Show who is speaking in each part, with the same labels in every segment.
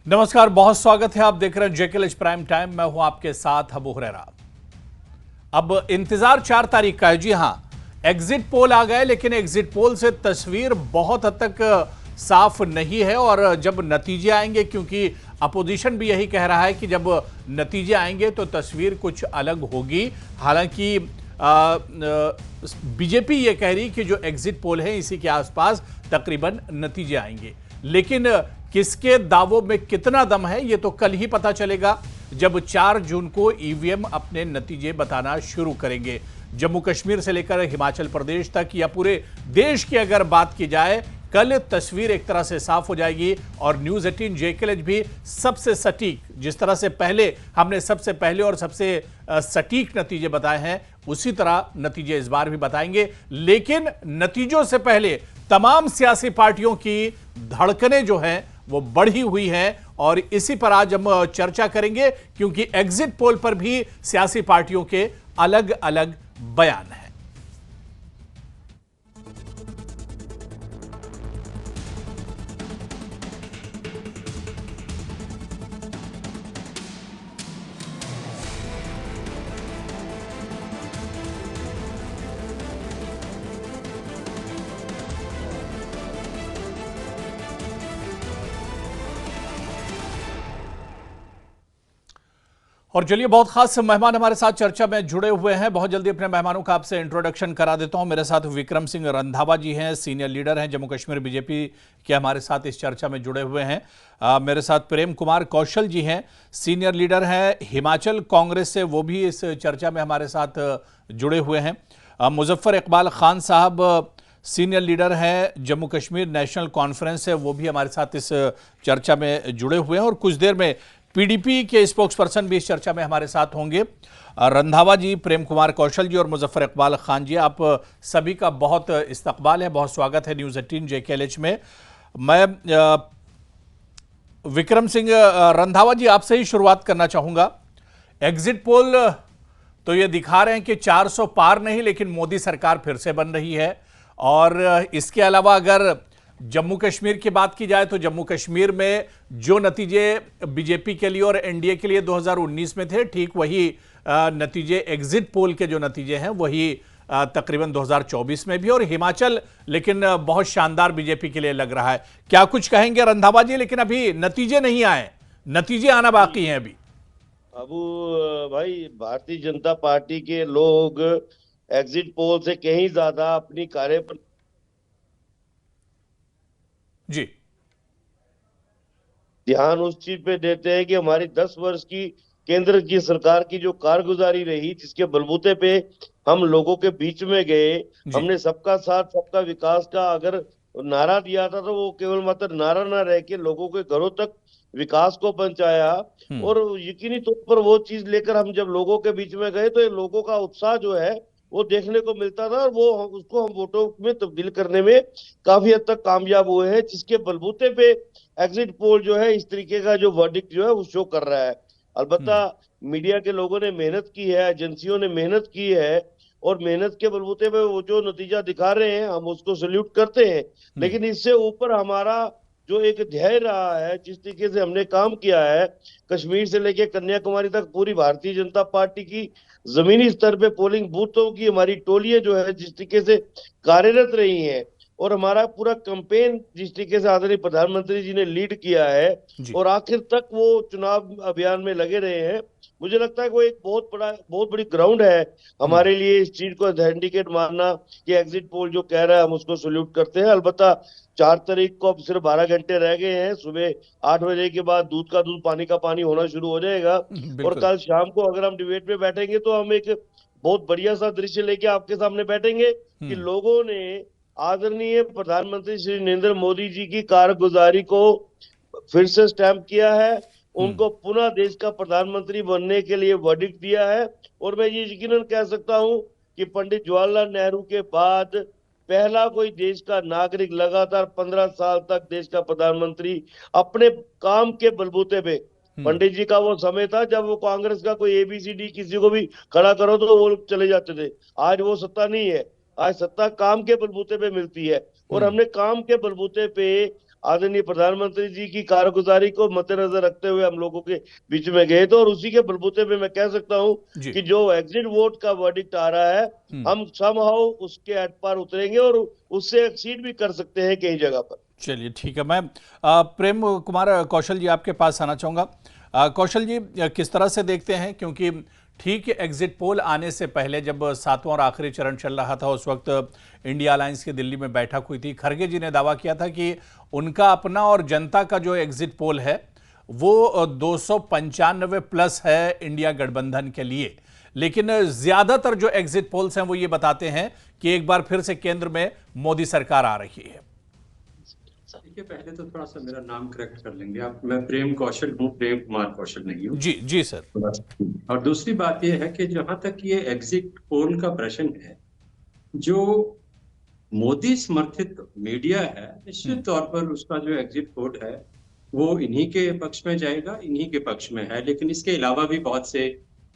Speaker 1: नमस्कार, बहुत स्वागत है। आप देख रहे हैं जेकेएलएच प्राइम टाइम। मैं हूं आपके साथ अबू हुरैरा। अब इंतजार 4 तारीख का है। जी हां, एग्जिट पोल आ गए, लेकिन एग्जिट पोल से तस्वीर बहुत हद तक साफ नहीं है। और जब नतीजे आएंगे, क्योंकि अपोजिशन भी यही कह रहा है कि जब नतीजे आएंगे तो तस्वीर कुछ अलग होगी। हालांकि बीजेपी ये कह रही कि जो एग्जिट पोल है इसी के आसपास तकरीबन नतीजे आएंगे, लेकिन किसके दावों में कितना दम है ये तो कल ही पता चलेगा, जब 4 जून को ईवीएम अपने नतीजे बताना शुरू करेंगे। जम्मू कश्मीर से लेकर हिमाचल प्रदेश तक या पूरे देश की अगर बात की जाए, कल तस्वीर एक तरह से साफ हो जाएगी। और न्यूज़ 18 जेकेएलएच भी सबसे सटीक, जिस तरह से पहले हमने सबसे पहले और सबसे सटीक नतीजे बताए हैं, उसी तरह नतीजे इस बार भी बताएंगे। लेकिन नतीजों से पहले तमाम सियासी पार्टियों की धड़कनें जो हैं वो बढ़ी हुई हैं, और इसी पर आज हम चर्चा करेंगे, क्योंकि एग्जिट पोल पर भी सियासी पार्टियों के अलग अलग बयान हैं। और चलिए, बहुत खास मेहमान हमारे साथ चर्चा में जुड़े हुए हैं। बहुत जल्दी अपने मेहमानों का आपसे इंट्रोडक्शन करा देता हूं। मेरे साथ विक्रम सिंह रंधावा जी हैं, सीनियर लीडर हैं जम्मू कश्मीर बीजेपी के, हमारे साथ इस चर्चा में जुड़े हुए हैं। मेरे साथ प्रेम कुमार कौशल जी हैं, सीनियर लीडर हैं हिमाचल कांग्रेस से, वो भी इस चर्चा में हमारे साथ जुड़े हुए हैं। मुजफ्फर इकबाल खान साहब सीनियर लीडर हैं जम्मू कश्मीर नेशनल कॉन्फ्रेंस है, वो भी हमारे साथ इस चर्चा में जुड़े हुए हैं। और कुछ देर में पीडीपी के स्पोक्स पर्सन भी इस चर्चा में हमारे साथ होंगे। रंधावा जी, प्रेम कुमार कौशल जी और मुजफ्फर इकबाल खान जी, आप सभी का बहुत इस्तकबाल है, बहुत स्वागत है न्यूज़ 18 जेकेएलएच में। मैं विक्रम सिंह रंधावा जी, आपसे ही शुरुआत करना चाहूंगा। एग्जिट पोल तो ये दिखा रहे हैं कि 400 पार नहीं, लेकिन मोदी सरकार फिर से बन रही है। और इसके अलावा अगर जम्मू कश्मीर की बात की जाए तो जम्मू कश्मीर में जो नतीजे बीजेपी के लिए और एनडीए के लिए 2019 में थे, ठीक वही नतीजे एग्जिट पोल के जो नतीजे हैं वही तकरीबन 2024 में भी। और हिमाचल लेकिन बहुत शानदार बीजेपी के लिए लग रहा है। क्या कुछ कहेंगे रंधावा जी? लेकिन अभी नतीजे नहीं आए, नतीजे आना बाकी हैं अभी।
Speaker 2: अबू भाई, भारतीय जनता पार्टी के लोग एग्जिट पोल से कहीं ज्यादा अपनी कार्य पर
Speaker 1: जी
Speaker 2: ध्यान उस चीज पे देते हैं कि हमारी 10 वर्ष की केंद्र की सरकार की जो कारगुजारी रही, जिसके बलबूते पे हम लोगों के बीच में गए।
Speaker 1: जी।
Speaker 2: हमने सबका साथ सबका विकास का अगर नारा दिया था, तो वो केवल मात्र नारा ना रह के लोगों के घरों तक विकास को पहुंचाया।
Speaker 1: हम्म।
Speaker 2: और यकीनी तौर पर वो चीज लेकर हम जब लोगों के बीच में गए, तो ये लोगों का उत्साह जो है वो देखने को मिलता था, और वो उसको हम वोटों में तब्दील करने में काफी हद तक कामयाब हुए हैं, जिसके बलबूते पे एग्जिट पोल जो है इस तरीके का जो वर्डिक्ट जो है वो शो कर रहा है। अलबत्ता
Speaker 1: हम्म।
Speaker 2: मीडिया के लोगों ने मेहनत की है, एजेंसियों ने मेहनत की है, और मेहनत के बलबूते पे वो जो नतीजा दिखा रहे हैं हम उसको सल्यूट करते हैं।
Speaker 1: हम्म।
Speaker 2: लेकिन इससे ऊपर हमारा जो एक ध्येय रहा है, जिस तरीके से हमने काम किया है, कश्मीर से लेकर कन्याकुमारी तक पूरी भारतीय जनता पार्टी की जमीनी स्तर पे पोलिंग बूथों की हमारी टोलियां जो है जिस तरीके से कार्यरत रही हैं, और हमारा पूरा कैंपेन जिस तरीके से आदरणीय प्रधानमंत्री जी ने लीड किया है,
Speaker 1: जी।
Speaker 2: और आखिर तक वो चुनाव अभियान में लगे रहे हैं, मुझे लगता है कि वो एक बहुत बड़ी ग्राउंड है
Speaker 1: हम्म।
Speaker 2: हमारे लिए इस चीज को इंडिकेट मानना कि एग्जिट पोल जो कह रहा है हम उसको सल्यूट करते हैं। अलबत्ता 4 तारीख को अब सिर्फ 12 घंटे रह गए हैं। सुबह 8 बजे के बाद दूध का दूध पानी का पानी होना शुरू हो जाएगा, और
Speaker 1: बिल्कुल।
Speaker 2: कल शाम को अगर हम डिबेट में बैठेंगे तो हम एक बहुत बढ़िया सा दृश्य लेके आपके सामने बैठेंगे कि
Speaker 1: हम्म।
Speaker 2: लोगों ने आदरणीय प्रधानमंत्री श्री नरेंद्र मोदी जी की कारगुजारी को फिर से स्टैम्प किया है,
Speaker 1: हम्म।
Speaker 2: उनको पुनः देश का प्रधानमंत्री बनने के लिए वर्डिक्ट दिया है। और मैं ये यकीनन कह सकता हूं कि पंडित जवाहरलाल नेहरू के बाद पहला कोई देश का नागरिक लगातार 15 साल तक देश का प्रधानमंत्री अपने काम के बलबूते पे।
Speaker 1: हम्म।
Speaker 2: पंडित जी का वो समय था जब वो कांग्रेस का कोई एबीसीडी किसी को भी खड़ा करो तो वो लोग चले जाते थे। आज वो सत्ता नहीं है, आज सत्ता काम के बलबूते पे मिलती है, और
Speaker 1: हम्म।
Speaker 2: हमने काम के बलबूते पे आदरणीय प्रधानमंत्री जी की कारगुजारी को मद्देनजर रखते हुए हम लोगों के बीच में गए थे, और उसी के बलबूते पे मैं कह सकता हूं
Speaker 1: जी।
Speaker 2: कि जो एग्जिट वोट का वर्डिक्ट आ रहा है, हम समहाउ उसके हद पार उतरेंगे और उससे एक्सीड भी कर सकते हैं कई जगह पर।
Speaker 1: चलिए ठीक है। मैं प्रेम कुमार कौशल जी आपके पास आना चाहूँगा। कौशल जी, किस तरह से देखते हैं, क्योंकि ठीक एग्जिट पोल आने से पहले जब सातवां और आखिरी चरण चल रहा था, उस वक्त इंडिया अलायंस की दिल्ली में बैठक हुई थी। खरगे जी ने दावा किया था कि उनका अपना और जनता का जो एग्जिट पोल है वो 295 प्लस है इंडिया गठबंधन के लिए। लेकिन ज्यादातर जो एग्जिट पोल्स हैं वो ये बताते हैं कि एक बार फिर से केंद्र में मोदी सरकार आ रही है।
Speaker 3: देखिए, पहले तो थोड़ा सा मेरा नाम करेक्ट कर लेंगे आप। मैं प्रेम कौशल हूँ, प्रेम कुमार कौशल नहीं हूँ।
Speaker 1: जी जी सर।
Speaker 3: और दूसरी बात यह है कि जहां तक ये एग्जिट पोल का प्रश्न है, जो मोदी समर्थित मीडिया है, निश्चित तौर पर उसका जो एग्जिट पोल है वो इन्हीं के पक्ष में जाएगा, इन्हीं के पक्ष में है। लेकिन इसके अलावा भी बहुत से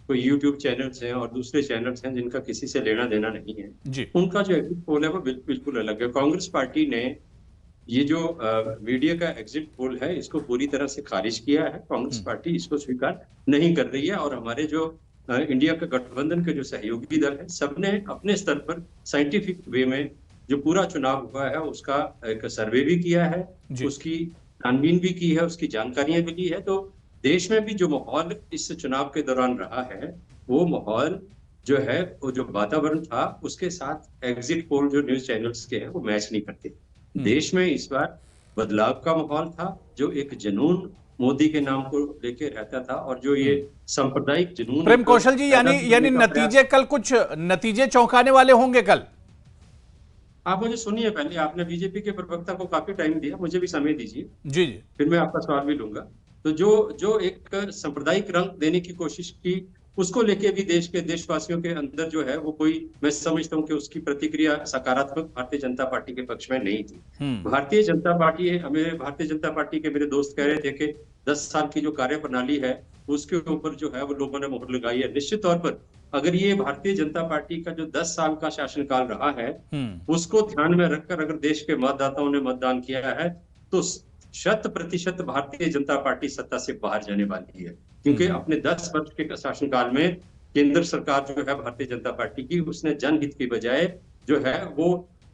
Speaker 3: कोई यूट्यूब चैनल्स हैं और दूसरे चैनल्स हैं जिनका किसी से लेना देना नहीं है,
Speaker 1: जी।
Speaker 3: उनका जो एग्जिट पोल है वो बिल्कुल अलग है। कांग्रेस पार्टी ने ये जो मीडिया का एग्जिट पोल है इसको पूरी तरह से खारिज किया है। कांग्रेस पार्टी इसको स्वीकार नहीं कर रही है, और हमारे जो इंडिया का गठबंधन के जो सहयोगी दल है, सबने अपने स्तर पर साइंटिफिक वे में जो पूरा चुनाव हुआ है उसका एक सर्वे भी किया है, उसकी छानबीन भी की है, उसकी जानकारियां भी ली है। तो देश में भी जो माहौल इस चुनाव के दौरान रहा है, वो माहौल जो है, वो जो वातावरण था, उसके साथ एग्जिट पोल जो न्यूज चैनल्स के हैं वो मैच नहीं करते। देश में इस बार बदलाव का माहौल था, जो एक जुनून मोदी के नाम को लेके रहता था, और जो ये सांप्रदायिक जुनून।
Speaker 1: प्रेम कौशल जी, यानी नतीजे कल कुछ नतीजे चौंकाने वाले होंगे कल।
Speaker 3: आप मुझे सुनिए, पहले आपने बीजेपी के प्रवक्ता को काफी टाइम दिया, मुझे भी समय दीजिए।
Speaker 1: जी जी।
Speaker 3: फिर मैं आपका सवाल भी लूंगा। तो जो एक सांप्रदायिक रंग देने की कोशिश की, उसको लेके भी देश के देशवासियों के अंदर जो है वो कोई, मैं समझता हूं कि उसकी प्रतिक्रिया सकारात्मक भारतीय जनता पार्टी के पक्ष में नहीं थी। भारतीय जनता पार्टी के मेरे दोस्त कह रहे थे कि 10 साल की जो कार्य प्रणाली है उसके ऊपर जो है वो लोगों ने मोहर लगाई है। निश्चित तौर पर अगर ये भारतीय जनता पार्टी का जो 10 साल का शासनकाल रहा है उसको ध्यान में रखकर अगर देश के मतदाताओं ने मतदान किया है, तो 100% भारतीय जनता पार्टी सत्ता से बाहर जाने वाली है। क्योंकि अपने 10 वर्ष के शासनकाल में केंद्र सरकार जो है भारतीय जनता पार्टी की, उसने जनहित की बजाय जो है वो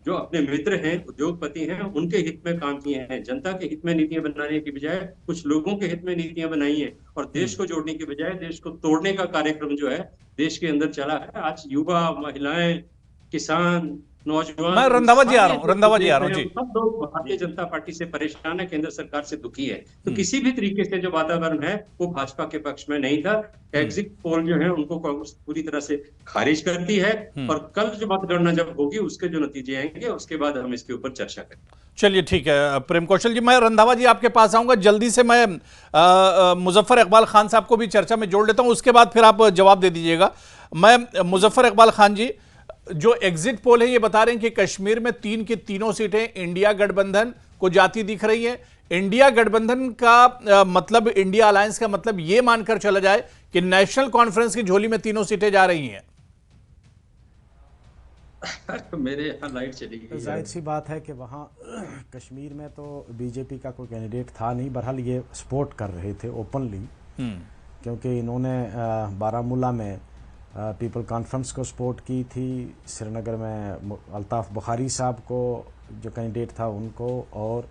Speaker 3: जो अपने मित्र हैं, उद्योगपति हैं, उनके हित में काम किए हैं। जनता के हित में नीतियां बनाने की बजाय कुछ लोगों के हित में नीतियां बनाई हैं, और देश को जोड़ने की बजाय देश को तोड़ने का कार्यक्रम जो है देश के अंदर चला है। आज युवा, महिलाएं, किसान, नौजवान,
Speaker 1: मैं रंधावा जी आ रहा हूँ जी।
Speaker 3: सब लोग भारतीय जनता पार्टी से परेशान है, केंद्र सरकार से दुखी है। तो किसी भी तरीके से जो वातावरण है वो भाजपा के पक्ष में नहीं था। एग्जिट पोल जो है उनको कांग्रेस पूरी तरह से खारिज करती है, और कल जो मतगणना जब होगी उसके जो नतीजे आएंगे उसके बाद हम इसके ऊपर चर्चा करेंगे।
Speaker 1: चलिए ठीक है प्रेम कौशल जी, मैं रंधावा जी आपके पास आऊंगा। जल्दी से मैं मुजफ्फर इकबाल खान साहब को भी चर्चा में जोड़ लेता हूं, उसके बाद फिर आप जवाब दे दीजिएगा। मैं मुजफ्फर इकबाल खान जी, जो एग्जिट पोल है ये बता रहे हैं कि कश्मीर में 3 की तीनों सीटें इंडिया गठबंधन को जाती दिख रही हैं। इंडिया गठबंधन का मतलब, इंडिया अलायंस का मतलब ये मानकर चला जाए कि नेशनल कॉन्फ्रेंस की झोली में तीनों सीटें जा रही हैं।
Speaker 3: मेरे यहाँ लाइट चली गई।
Speaker 4: जाहिर सी बात है कि वहाँ कश्मीर में तो बीजेपी का कोई कैंडिडेट था नहीं। बहरहाल ये सपोर्ट कर रहे थे ओपनली, क्योंकि इन्होंने बारामूला में पीपल कॉन्फ्रेंस को सपोर्ट की थी, श्रीनगर में अल्ताफ बुखारी साहब को जो कैंडिडेट था उनको, और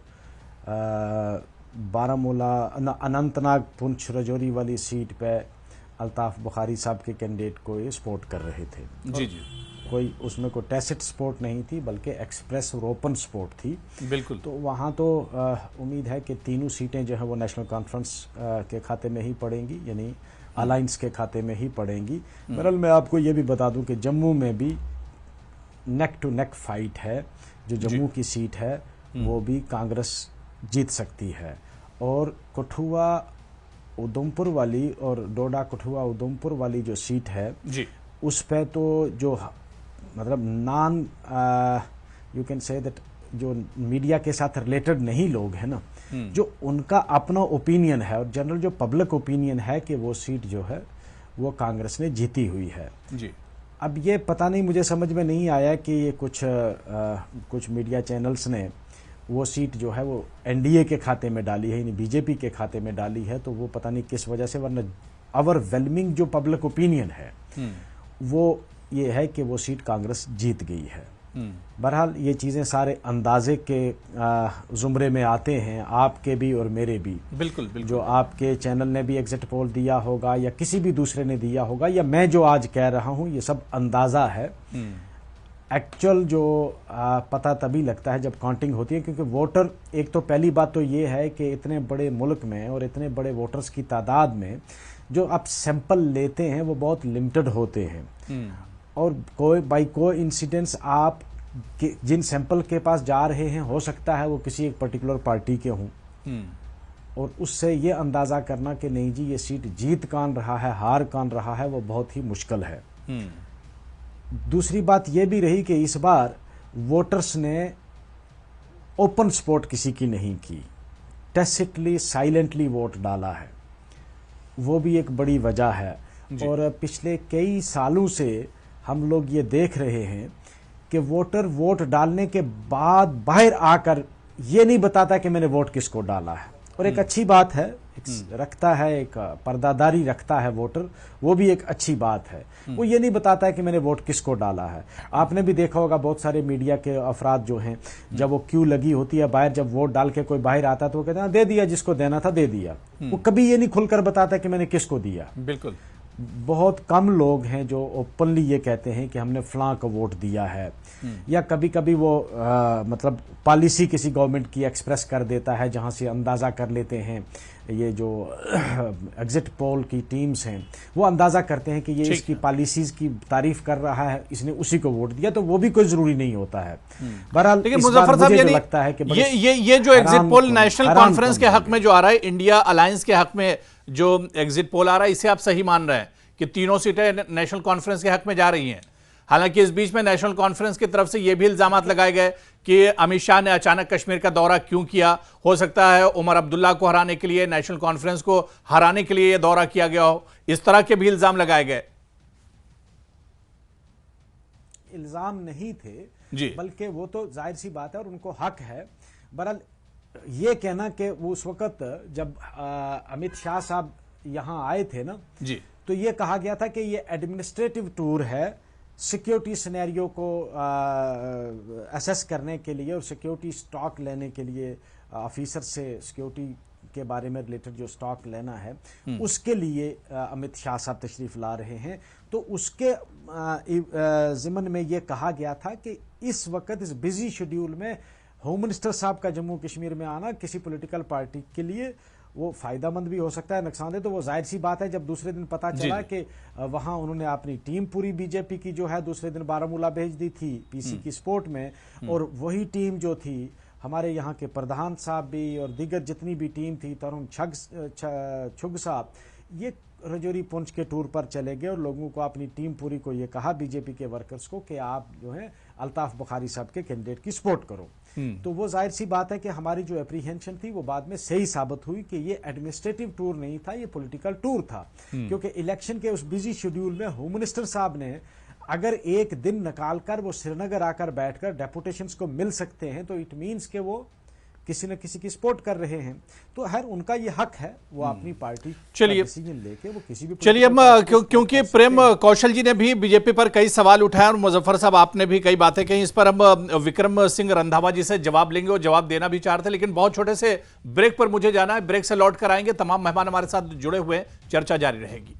Speaker 4: बारामूला अनंतनाग पुंछ रजौरी वाली सीट पे अल्ताफ बुखारी साहब के कैंडिडेट को ये सपोर्ट कर रहे थे।
Speaker 1: जी जी।
Speaker 4: कोई उसमें कोई टैसिट सपोर्ट नहीं थी, बल्कि एक्सप्रेस और ओपन सपोर्ट थी।
Speaker 1: बिल्कुल।
Speaker 4: तो वहाँ तो उम्मीद है कि तीनों सीटें जो है वो नेशनल कॉन्फ्रेंस के खाते में ही पड़ेंगी, यानी अलायंस के खाते में ही पड़ेंगी। बहरहाल मैं आपको ये भी बता दूं कि जम्मू में भी नेक टू नेक फाइट है। जो जम्मू की सीट है वो भी कांग्रेस जीत सकती है, और कठुआ उधमपुर वाली और डोडा कठुआ उधमपुर वाली जो सीट है
Speaker 1: जी,
Speaker 4: उस पे तो जो मतलब non you can say that जो मीडिया के साथ रिलेटेड नहीं लोग हैं ना, जो उनका अपना ओपिनियन है और जनरल जो पब्लिक ओपिनियन है कि वो सीट जो है वो कांग्रेस ने जीती हुई है
Speaker 1: जी।
Speaker 4: अब ये पता नहीं, मुझे समझ में नहीं आया कि ये कुछ मीडिया चैनल्स ने वो सीट जो है वो एनडीए के खाते में डाली है, यानी बीजेपी के खाते में डाली है। तो वो पता नहीं किस वजह से, वरना ओवरवेलमिंग जो पब्लिक ओपिनियन है वो ये है कि वो सीट कांग्रेस जीत गई है। बहरहाल ये चीज़ें सारे अंदाजे के जुमरे में आते हैं, आपके भी और मेरे भी।
Speaker 1: बिल्कुल बिल्कुल।
Speaker 4: जो आपके चैनल ने भी एग्जिट पोल दिया होगा या किसी भी दूसरे ने दिया होगा, या मैं जो आज कह रहा हूं, ये सब अंदाज़ा है। एक्चुअल जो पता तभी लगता है जब काउंटिंग होती है, क्योंकि वोटर, एक तो पहली बात तो ये है कि इतने बड़े मुल्क में और इतने बड़े वोटर्स की तादाद में जो आप सैंपल लेते हैं वो बहुत लिमिटेड होते हैं। और कोई बाई कोइंसिडेंस आप जिन सैंपल के पास जा रहे हैं, हो सकता है वो किसी एक पर्टिकुलर पार्टी के हों, और उससे ये अंदाज़ा करना कि नहीं जी ये सीट जीत कौन रहा है, हार कौन रहा है, वो बहुत ही मुश्किल है। दूसरी बात यह भी रही कि इस बार वोटर्स ने ओपन स्पोर्ट किसी की नहीं की, टैसिटली साइलेंटली वोट डाला है, वो भी एक बड़ी वजह है। और पिछले कई सालों से हम लोग ये देख रहे हैं कि वोटर वोट डालने के बाद बाहर आकर ये नहीं बताता कि मैंने वोट किसको डाला है। और एक अच्छी बात है, रखता है, एक पर्दादारी रखता है वोटर, वो भी एक अच्छी बात है। वो ये नहीं बताता है कि मैंने वोट किसको डाला है। आपने भी देखा होगा बहुत सारे मीडिया के अफराद जो हैं, जब वो क्यू लगी होती है बाहर, जब वोट डाल के कोई बाहर आता है तो वो कहते हैं दे दिया, जिसको देना था दे दिया। वो कभी ये नहीं खुलकर बताता कि मैंने किसको दिया।
Speaker 1: बिल्कुल।
Speaker 4: बहुत कम लोग हैं जो ओपनली ये कहते हैं कि हमने फलां को वोट दिया है। या कभी कभी वो मतलब पॉलिसी किसी गवर्नमेंट की एक्सप्रेस कर देता है, जहां से अंदाज़ा कर लेते हैं, ये जो एग्जिट पोल की टीम्स हैं वो अंदाज़ा करते हैं कि ये इसकी पॉलिसीज की तारीफ कर रहा है, इसने उसी को वोट दिया। तो वो भी कोई ज़रूरी नहीं होता है। बहरहाल
Speaker 1: लेकिन मुजफ्फर साहब,
Speaker 4: मुझे लगता है कि
Speaker 1: ये जो एग्जिट पोल नेशनल कॉन्फ्रेंस के हक में जो आ रहा है, इंडिया अलायंस के हक में जो एग्जिट पोल आ रहा है, इसे आप सही मान रहे हैं कि तीनों सीटें नेशनल कॉन्फ्रेंस के हक में जा रही हैं? हालांकि इस बीच में नेशनल कॉन्फ्रेंस की तरफ से यह भी इल्जाम लगाए गए कि अमित शाह ने अचानक कश्मीर का दौरा क्यों किया। हो सकता है उमर अब्दुल्ला को हराने के लिए, नेशनल कॉन्फ्रेंस को हराने के लिए यह दौरा किया गया हो। इस तरह के भी इल्जाम लगाए गए।
Speaker 4: इल्जाम नहीं थे
Speaker 1: जी,
Speaker 4: बल्कि वो तो जाहिर सी बात है और उनको हक है। बहरहाल ये कहना कि वो उस वक्त जब अमित शाह साहब यहां आए थे ना
Speaker 1: जी,
Speaker 4: तो ये कहा गया था कि ये एडमिनिस्ट्रेटिव टूर है, सिक्योरिटी सिनेरियो को असेस करने के लिए और सिक्योरिटी स्टॉक लेने के लिए, ऑफिसर से सिक्योरिटी के बारे में रिलेटेड जो स्टॉक लेना है उसके लिए अमित शाह साहब तशरीफ ला रहे हैं। तो उसके ज़िमन में ये कहा गया था कि इस वक्त इस बिजी शेड्यूल में होम मिनिस्टर साहब का जम्मू कश्मीर में आना किसी पॉलिटिकल पार्टी के लिए वो फायदेमंद भी हो सकता है, नुकसानदेह। तो वो जाहिर सी बात है, जब दूसरे दिन पता चला कि वहां उन्होंने अपनी टीम पूरी बीजेपी की जो है दूसरे दिन बारामूला भेज दी थी पीसी की सपोर्ट में, और वही टीम जो थी हमारे यहाँ के प्रधान साहब भी और दीगर जितनी भी टीम थी, तरुण छुग साहब, ये रजौरी पुंछ के टूर पर चले गए और लोगों को, अपनी टीम पूरी को ये कहा, बीजेपी के वर्कर्स को, कि आप जो है अल्ताफ बुखारी साहब के कैंडिडेट की सपोर्ट करो। तो वो जाहिर सी बात है कि हमारी जो एप्रीहेंशन थी वो बाद में सही साबित हुई कि ये एडमिनिस्ट्रेटिव टूर नहीं था, ये पॉलिटिकल टूर था। क्योंकि इलेक्शन के उस बिजी शेड्यूल में होम मिनिस्टर साहब ने अगर एक दिन निकालकर वो श्रीनगर आकर बैठकर डेपुटेशंस को मिल सकते हैं तो इट मीन्स कि वो किसी न किसी की सपोर्ट कर रहे हैं। तो हर उनका ये हक है, वो अपनी पार्टी
Speaker 1: चलिए
Speaker 4: डिसीजन लेके वो किसी भी,
Speaker 1: चलिए हम क्योंकि प्रेम कौशल जी ने भी बीजेपी पर कई सवाल उठाए और मुजफ्फर साहब आपने भी कई बातें कही, इस पर हम विक्रम सिंह रंधावा जी से जवाब लेंगे और जवाब देना भी चाहते थे, लेकिन बहुत छोटे से ब्रेक पर मुझे जाना है। ब्रेक से लौट कर आएंगे, तमाम मेहमान हमारे साथ जुड़े हुए हैं, चर्चा जारी रहेगी।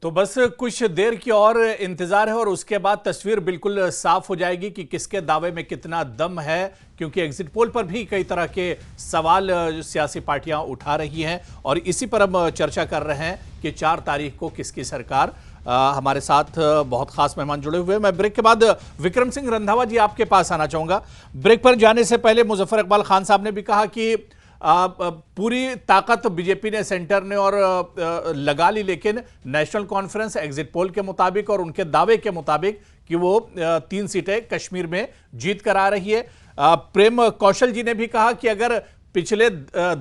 Speaker 1: तो बस कुछ देर की और इंतजार है और उसके बाद तस्वीर बिल्कुल साफ हो जाएगी कि किसके दावे में कितना दम है, क्योंकि एग्जिट पोल पर भी कई तरह के सवाल सियासी पार्टियां उठा रही हैं और इसी पर हम चर्चा कर रहे हैं कि 4 तारीख को किसकी सरकार। हमारे साथ बहुत खास मेहमान जुड़े हुए हैं। मैं ब्रेक के बाद विक्रम सिंह रंधावा जी आपके पास आना चाहूंगा। ब्रेक पर जाने से पहले मुजफ्फर इकबाल खान साहब ने भी कहा कि पूरी ताकत बीजेपी ने, सेंटर ने और लगा ली, लेकिन नेशनल कॉन्फ्रेंस एग्जिट पोल के मुताबिक और उनके दावे के मुताबिक कि वो 3 सीटें कश्मीर में जीत कर आ रही है। प्रेम कौशल जी ने भी कहा कि अगर पिछले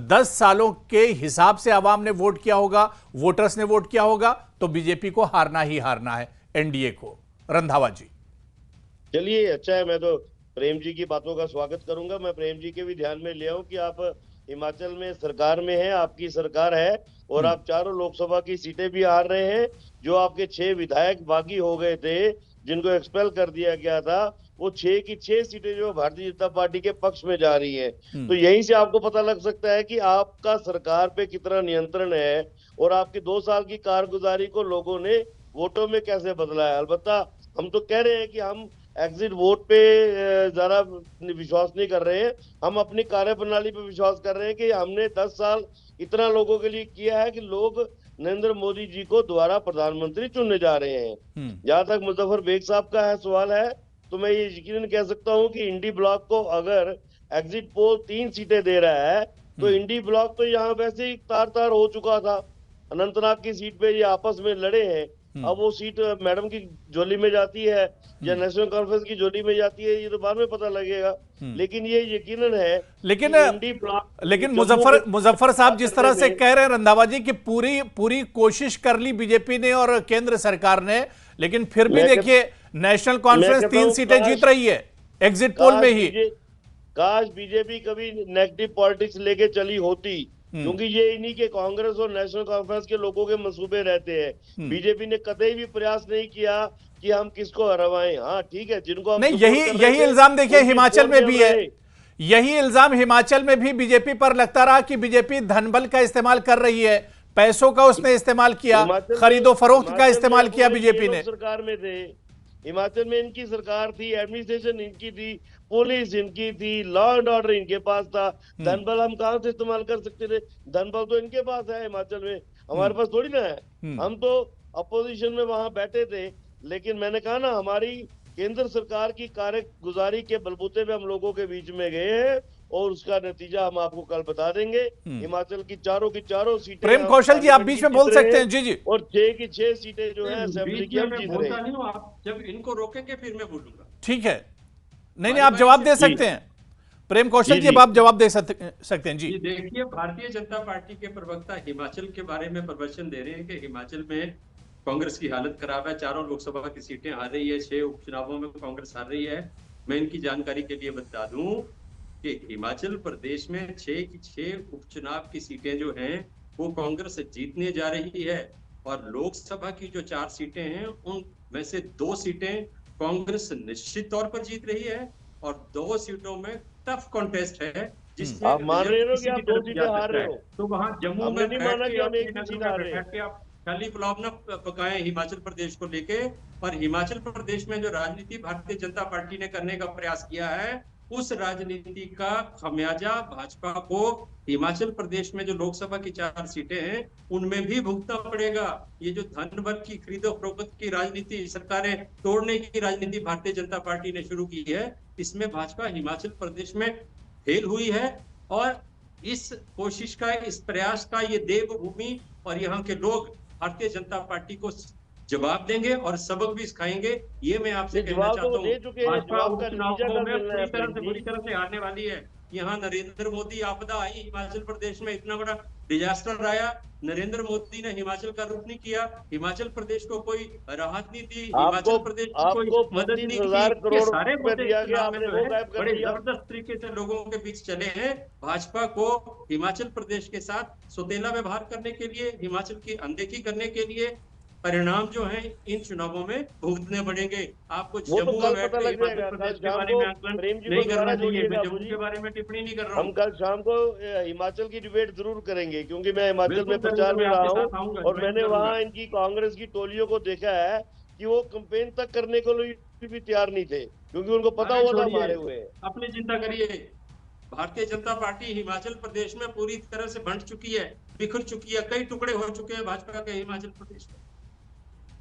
Speaker 1: 10 सालों के हिसाब से आवाम ने वोट किया होगा, वोटर्स ने वोट किया होगा, तो बीजेपी को हारना ही हारना है, एनडीए को। रंधावा जी।
Speaker 2: चलिए, अच्छा है, मैं तो प्रेम जी की बातों का स्वागत करूंगा। मैं प्रेम जी के भी ध्यान में ले आऊं कि आप हिमाचल में सरकार में हैं, आपकी सरकार है और आप 4 लोकसभा की सीटें भी हार रहे हैं। जो आपके 6 विधायक बागी हो गए थे, जिनको एक्सपेल कर दिया गया था, वो 6 की 6 सीटें जो भारतीय जनता पार्टी के पक्ष में जा रही हैं। तो यहीं से आपको पता लग सकता है कि आपका सरकार पे कितना नियंत्रण है और आपकी 2 साल की कारगुजारी को लोगों ने वोटों में कैसे बदला है। अलबत्ता हम तो कह रहे हैं कि हम एग्जिट वोट पे ज्यादा विश्वास नहीं कर रहे हैं, हम अपनी कार्यप्रणाली पे विश्वास कर रहे हैं कि हमने 10 साल इतना लोगों के लिए किया है कि लोग नरेंद्र मोदी जी को दोबारा प्रधानमंत्री चुनने जा रहे हैं। जहां तक मुजफ्फर बेग साहब का है सवाल है, तो मैं ये यकीनन कह सकता हूं कि इंडी ब्लॉक को अगर एग्जिट पोल 3 सीटें दे रहा है, तो इंडी ब्लॉक तो यहाँ वैसे ही तार हो चुका था। अनंतनाग की सीट पे ये आपस में लड़े हैं, अब वो सीट मैडम की झोली में जाती है या नेशनल कॉन्फ्रेंस की झोली में जाती है, ये तो बाद में पता लगेगा। लेकिन ये यकीनन है,
Speaker 1: लेकिन मुजफ्फर साहब जिस तरह से कह रहे हैं रंधावा जी कि पूरी कोशिश कर ली बीजेपी ने और केंद्र सरकार ने, लेकिन फिर भी देखिए नेशनल कॉन्फ्रेंस 3 सीटें जीत रही है एग्जिट पोल में ही।
Speaker 2: काश बीजेपी कभी नेगेटिव पॉलिटिक्स लेके चली होती, क्योंकि ये इन्हीं के कांग्रेस और नेशनल कॉन्फ्रेंस के लोगों के मंसूबे रहते हैं। बीजेपी ने कतई भी प्रयास नहीं किया कि हम किसको हरवाएं। हाँ ठीक है, जिनको हम
Speaker 1: नहीं, यही इल्जाम देखिए हिमाचल में भी है, यही इल्जाम हिमाचल में भी बीजेपी पर लगता रहा कि बीजेपी धनबल का इस्तेमाल कर रही है, पैसों का उसने इस्तेमाल किया, खरीदो फरोख्त का इस्तेमाल किया बीजेपी ने।
Speaker 2: सरकार में थे, हिमाचल में इनकी सरकार थी, एडमिनिस्ट्रेशन इनकी थी, पुलिस इनकी थी, लॉ एंड ऑर्डर इनके पास था। धनबल हम कहां से इस्तेमाल कर सकते थे? धनबल तो इनके पास है हिमाचल में, हमारे पास थोड़ी ना है। हम तो अपोजिशन में वहां बैठे थे, लेकिन मैंने कहा ना, हमारी केंद्र सरकार की कार्यगुजारी के बलबूते पे हम लोगों के बीच में गए हैं और उसका नतीजा हम आपको कल बता देंगे। हिमाचल की चारों सीटें।
Speaker 1: प्रेम कौशल जी, आप बीच में बोल सकते हैं। जी
Speaker 2: और 6 की 6 सीटें जो है असेंबली की हम जीत रहे हैं।
Speaker 3: आप जब इनको रोकेंगे फिर मैं बोलूंगा।
Speaker 1: ठीक है, नहीं, आप जवाब दे सकते हैं। प्रेम कौशल जी, अब आप जवाब दे सकते हैं। जी
Speaker 3: देखिए, भारतीय जनता पार्टी के प्रवक्ता हिमाचल के बारे में प्रवचन दे रहे हैं कि हिमाचल में कांग्रेस की हालत खराब है, 4 लोकसभा की सीटें हार रही है, 6 उपचुनावों में कांग्रेस हार रही है। मैं इनकी जानकारी के लिए बता दूं कि हिमाचल प्रदेश में 6 की 6 उपचुनाव की सीटें जो हैं वो कांग्रेस जीतने जा रही है और लोकसभा की जो 4 सीटें हैं उनमें से 2 सीटें कांग्रेस निश्चित तौर पर जीत रही है और 2 सीटों में टफ कॉन्टेस्ट है, जिसमें
Speaker 2: आप मान रहे हो कि आप 2 सीटें हार रहे हो।
Speaker 3: तो वहां जम्मू में
Speaker 2: नहीं माना कि हम एक सीट हार रहे हैं।
Speaker 3: आप खाली पुलाव न पकाएं हिमाचल प्रदेश को लेके। पर हिमाचल प्रदेश में जो राजनीति भारतीय जनता पार्टी ने करने का प्रयास किया है, उस राजनीति का खमियाजा भाजपा को हिमाचल प्रदेश में जो लोकसभा की 4 सीटें हैं उनमें भी भुगतना पड़ेगा। ये जो धन बल की खरीदो फरोख्त की राजनीति, सरकारें तोड़ने की राजनीति भारतीय जनता पार्टी ने शुरू की है, इसमें भाजपा हिमाचल प्रदेश में फेल हुई है और इस कोशिश का, इस प्रयास का ये देवभूमि और यहाँ के लोग भारतीय जनता पार्टी को जवाब देंगे और सबक भी सिखाएंगे। ये मैं आपसे कहना चाहता हूँ। भाजपा उपचुनावों में बुरी तरह से हारने वाली है। यहाँ नरेंद्र मोदी आपदा आई हिमाचल प्रदेश में, इतना बड़ा डिजास्टर आया, नरेंद्र मोदी ने हिमाचल का रुख नहीं किया, हिमाचल प्रदेश को कोई राहत नहीं दी, हिमाचल प्रदेश को कोई मदद नहीं की। ये सारे मुद्दे बड़े जबरदस्त तरीके से लोगों के बीच चले हैं। भाजपा को हिमाचल प्रदेश के साथ सौतेला व्यवहार करने के लिए, हिमाचल की अनदेखी करने के लिए परिणाम जो है इन चुनावों में भुगतने पड़ेंगे। आपको
Speaker 2: वो तो
Speaker 3: जम्मू में
Speaker 2: कल
Speaker 3: बैठ
Speaker 2: पता
Speaker 3: कर
Speaker 2: लग
Speaker 3: हिमाचल
Speaker 2: जाएगा। कल
Speaker 3: प्रदेश के
Speaker 2: शाम
Speaker 3: बारे
Speaker 2: को
Speaker 3: में आकलन
Speaker 2: प्रेम जी को
Speaker 3: नहीं
Speaker 2: दोबारा
Speaker 3: करना चाहिए।
Speaker 2: जोड़िएगा
Speaker 3: मैं
Speaker 2: अबू
Speaker 3: जम्मू
Speaker 2: जी।
Speaker 3: के बारे में टिप्पणी नहीं कर रहा
Speaker 2: हम
Speaker 3: हूँ।
Speaker 2: कल शाम को हिमाचल की डिबेट जरूर करेंगे, क्योंकि मैं हिमाचल
Speaker 3: बिल्कुल
Speaker 2: में प्रचार
Speaker 3: करेंगे,
Speaker 2: में
Speaker 3: मैं
Speaker 2: रहा
Speaker 3: आपके
Speaker 2: हूँ
Speaker 3: साथ आऊंगा,
Speaker 2: और
Speaker 3: ज्वाइन
Speaker 2: मैंने
Speaker 3: करूंगा।
Speaker 2: वहां इनकी कांग्रेस की टोलियों को देखा है कि वो कैंपेन तक करने को भी तैयार नहीं थे, क्योंकि उनको पता
Speaker 3: अरे
Speaker 2: हुआ था
Speaker 3: छोड़िए,
Speaker 2: मारे हुए हैं।
Speaker 3: अपनी चिंता करिए। भारतीय जनता पार्टी हिमाचल प्रदेश में पूरी तरह से बंट चुकी है, बिखर चुकी है, कई टुकड़े हो चुके हैं भाजपा के हिमाचल प्रदेश में।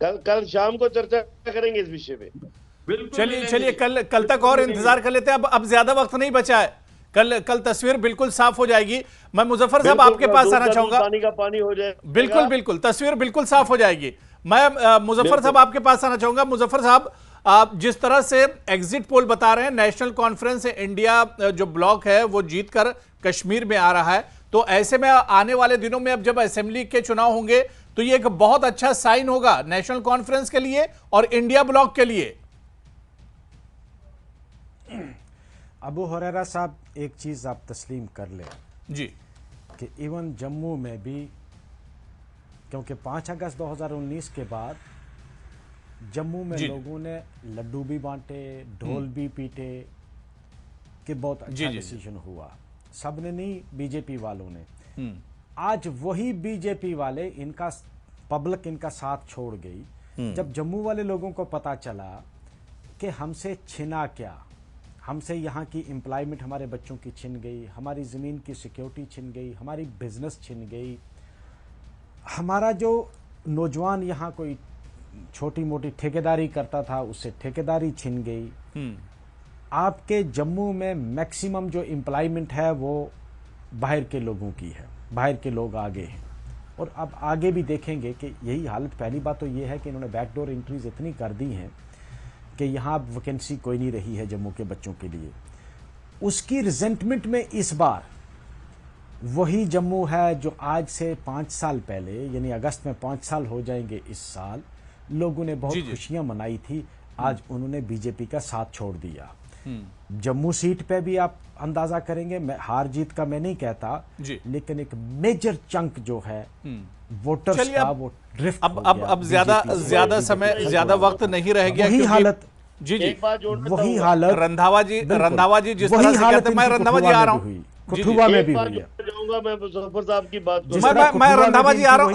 Speaker 2: कल कल शाम को चर्चा करेंगे इस विषय पे।
Speaker 3: बिल्कुल
Speaker 1: चलिए
Speaker 3: मिलेंगे,
Speaker 1: चलिए, कल तक
Speaker 3: बिल्कुल
Speaker 1: और
Speaker 3: मिलेंगे।
Speaker 1: इंतजार कर लेते हैं। अब ज्यादा वक्त नहीं बचा है। कल तस्वीर बिल्कुल साफ हो जाएगी। मैं मुजफ्फर साहब आपके पास आना चाहूंगा।
Speaker 2: पानी का पानी हो जाएगा।
Speaker 1: बिल्कुल बिल्कुल, तस्वीर बिल्कुल साफ हो जाएगी। मैं मुजफ्फर साहब आपके पास आना चाहूंगा। मुजफ्फर साहब, आप जिस तरह से एग्जिट पोल बता रहे हैं, नेशनल कॉन्फ्रेंस इंडिया जो ब्लॉक है वो जीतकर कश्मीर में आ रहा है, तो ऐसे में आने वाले दिनों में अब जब असेंबली के चुनाव होंगे तो ये एक बहुत अच्छा साइन होगा नेशनल कॉन्फ्रेंस के लिए और इंडिया ब्लॉक के लिए।
Speaker 4: अबू हुरैरा साहब, एक चीज आप तस्लीम कर लें
Speaker 1: जी
Speaker 4: कि इवन जम्मू में भी, क्योंकि 5 अगस्त 2019 के बाद जम्मू में
Speaker 1: जी।
Speaker 4: लोगों ने लड्डू भी बांटे, ढोल भी पीटे, कि बहुत अच्छा
Speaker 1: जी, जी।
Speaker 4: डिसीजन हुआ। सबने नहीं, बीजेपी वालों ने। आज वही बीजेपी वाले पब्लिक इनका साथ छोड़ गई। जब जम्मू वाले लोगों को पता चला कि हमसे छिना क्या, हमसे यहाँ की एम्प्लॉयमेंट हमारे बच्चों की छिन गई, हमारी ज़मीन की सिक्योरिटी छिन गई, हमारी बिजनेस छिन गई, हमारा जो नौजवान यहाँ कोई छोटी मोटी ठेकेदारी करता था उससे ठेकेदारी छिन गई। आपके जम्मू में मैक्सिमम जो एम्प्लॉयमेंट है वो बाहर के लोगों की है, बाहर के लोग आगे हैं। और अब आगे भी देखेंगे कि यही हालत। पहली बात तो ये है कि इन्होंने बैकडोर एंट्रीज इतनी कर दी हैं कि यहाँ अब वैकेंसी कोई नहीं रही है जम्मू के बच्चों के लिए। उसकी रिजेंटमेंट में इस बार वही जम्मू है जो आज से 5 साल पहले, यानी अगस्त में 5 साल हो जाएंगे इस साल, लोगों ने बहुत खुशियां मनाई थी। आज उन्होंने बीजेपी का साथ छोड़ दिया। जम्मू सीट पे भी आप अंदाजा करेंगे, मैं हार जीत का मैं नहीं कहता, लेकिन एक मेजर चंक जो है वोटर्स का वो ड्रिफ्ट
Speaker 1: अब ज्यादा समय, ज्यादा वक्त नहीं रह गया।
Speaker 4: वही हालत,
Speaker 1: जी जी,
Speaker 4: वही हालत
Speaker 1: रंधावा जी जिस तरह से कहते हैं, मैं रंधावा जी आ रहा हूँ,
Speaker 4: कठुआ में भी हुई है।
Speaker 2: मैं मुजफ्फर साहब की बात
Speaker 1: मैं रंधावा जी आ रहा हूँ।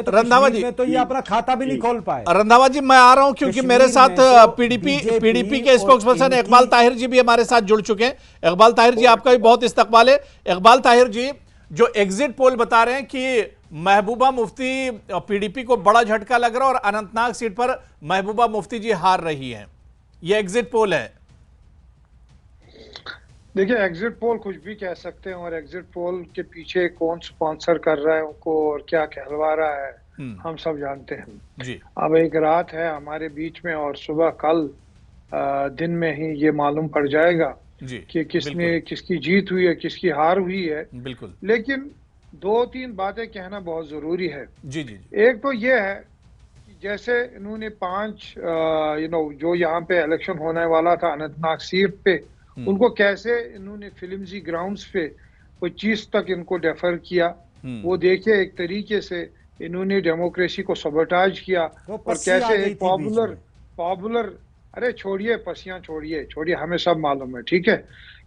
Speaker 1: रंधावा जी
Speaker 4: तो ये अपना खाता भी नहीं खोल पाए।
Speaker 1: रंधावा जी मैं आ रहा हूँ क्योंकि मेरे साथ पीडीपी के स्पोक्सपर्सन इकबाल ताहिर जी भी हमारे साथ जुड़ चुके हैं। इकबाल ताहिर जी, आपका भी बहुत इस्तकबाल है। इकबाल ताहिर जी, जो एग्जिट पोल बता रहे हैं कि महबूबा मुफ्ती, पीडीपी को बड़ा झटका लग रहा है और अनंतनाग सीट पर महबूबा मुफ्ती जी हार रही हैं, ये एग्जिट पोल है।
Speaker 5: देखिए, एग्जिट पोल कुछ भी कह सकते हैं, और एग्जिट पोल के पीछे कौन स्पॉन्सर कर रहा है उनको और क्या कहलवा रहा है हम सब जानते हैं
Speaker 1: जी।
Speaker 5: अब एक रात है हमारे बीच में, और सुबह कल दिन में ही ये मालूम पड़ जाएगा कि किसकी जीत हुई है, किसकी हार हुई है।
Speaker 1: बिल्कुल।
Speaker 5: लेकिन 2-3 बातें कहना बहुत जरूरी है।
Speaker 1: जी जी।
Speaker 5: एक तो ये है कि जैसे इन्होंने 5 जो यहाँ पे इलेक्शन होने वाला था अनंतनाग सीट पे, उनको कैसे इन्होंने फिल्मजी ग्राउंड्स पे 25 तक इनको डेफर किया। वो देखिए, एक तरीके से इन्होंने डेमोक्रेसी को सबोटाज किया। और कैसे एक पॉपुलर अरे छोड़िए, पसियां छोड़िए, हमें सब मालूम है, ठीक है,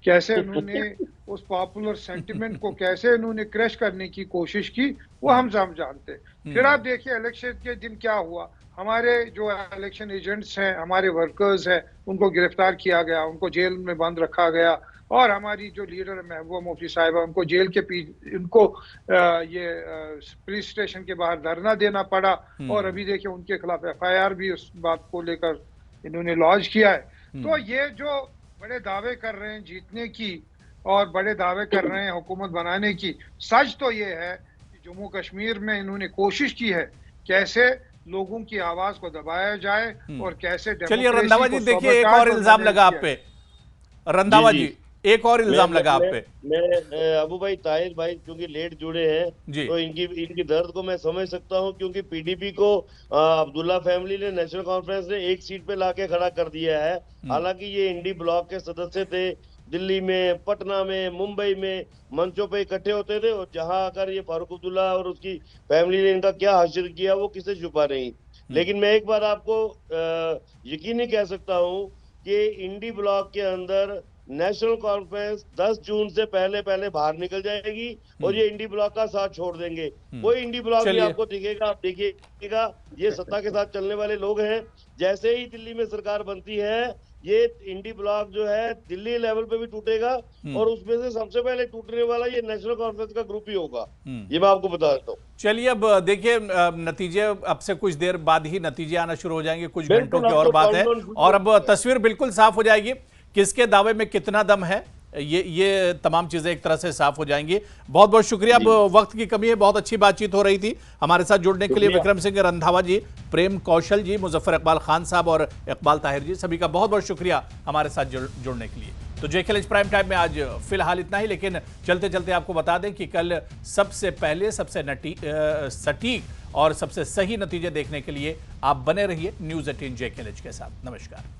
Speaker 5: कैसे उन्होंने उस पॉपुलर सेंटिमेंट को कैसे इन्होंने क्रैश करने की कोशिश की, वो हम सब जानते हैं। फिर आप देखिए इलेक्शन के दिन क्या हुआ। हमारे जो इलेक्शन एजेंट्स हैं, हमारे वर्कर्स हैं, उनको गिरफ्तार किया गया, उनको जेल में बंद रखा गया। और हमारी जो लीडर है महबूबा मुफ्ती साहिबा, उनको जेल के उनको पुलिस स्टेशन के बाहर धरना देना पड़ा। और अभी देखिए उनके खिलाफ FIR भी उस बात को लेकर इन्होंने लॉन्च किया है। तो ये जो बड़े दावे कर रहे हैं जीतने की और बड़े दावे कर रहे हैं हुकूमत बनाने की, सच तो ये है कि जम्मू कश्मीर में इन्होंने कोशिश की है कैसे लोगों की आवाज को दबाया जाए और कैसे।
Speaker 1: चलिए रंधावा जी, देखिए एक और इल्जाम लगा आप पे। रंधावा जी, एक और इल्जाम लगा आप पे।
Speaker 2: मैं अबू भाई, ताहिर भाई क्योंकि लेट जुड़े हैं, तो इनकी दर्द को मैं समझ सकता हूं, क्योंकि पीडीपी को अब्दुल्ला फैमिली ने, नेशनल कॉन्फ्रेंस ने एक सीट पे लाके खड़ा कर दिया है। हालांकि ये इंडी ब्लॉक के सदस्य थे, दिल्ली में, पटना में, मुंबई में मंचों पे इकट्ठे होते थे, और जहां आकर ये फारूक अब्दुल्ला और उसकी फैमिली ने इनका क्या हासिल किया वो किसे छुपा नहीं। लेकिन मैं एक बार आपको यकीनी कह सकता हूं कि इंडी ब्लॉक के अंदर नेशनल कॉन्फ्रेंस 10 जून से पहले पहले बाहर निकल जाएगी और ये इंडी ब्लॉक का साथ छोड़ देंगे। कोई इंडी ब्लॉक नहीं
Speaker 1: चलिए।
Speaker 2: आपको दिखेगा, आप देखिएगा ये सत्ता के साथ चलने वाले लोग हैं। जैसे ही दिल्ली में सरकार बनती है ये इंडी ब्लॉक जो है दिल्ली लेवल पे भी टूटेगा और उसमें से सबसे पहले टूटने वाला ये नेशनल कॉन्फ्रेंस का ग्रुप ही होगा, ये मैं आपको बता देता हूँ।
Speaker 1: चलिए अब देखिए नतीजे अब से कुछ देर बाद ही नतीजे आना शुरू हो जाएंगे, कुछ
Speaker 2: बिल्कुल,
Speaker 1: घंटों की
Speaker 2: अब
Speaker 1: और
Speaker 2: तो
Speaker 1: बात है
Speaker 2: काउंटडाउन
Speaker 1: और अब तस्वीर बिल्कुल साफ हो जाएगी, किसके दावे में कितना दम है, ये तमाम चीजें एक तरह से साफ हो जाएंगी। बहुत बहुत शुक्रिया। अब वक्त की कमी है, बहुत अच्छी बातचीत हो रही थी। हमारे साथ जुड़ने के लिए विक्रम सिंह रंधावा जी, प्रेम कौशल जी, मुजफ्फर इकबाल खान साहब और इकबाल ताहिर जी, सभी का बहुत बहुत शुक्रिया हमारे साथ जुड़ने के लिए। तो JKLH प्राइम टाइम में आज फिलहाल इतना ही, लेकिन चलते चलते आपको बता दें कि कल सबसे पहले सबसे सटीक और सबसे सही नतीजे देखने के लिए आप बने रहिए न्यूज़ 18 JKLH के साथ। नमस्कार।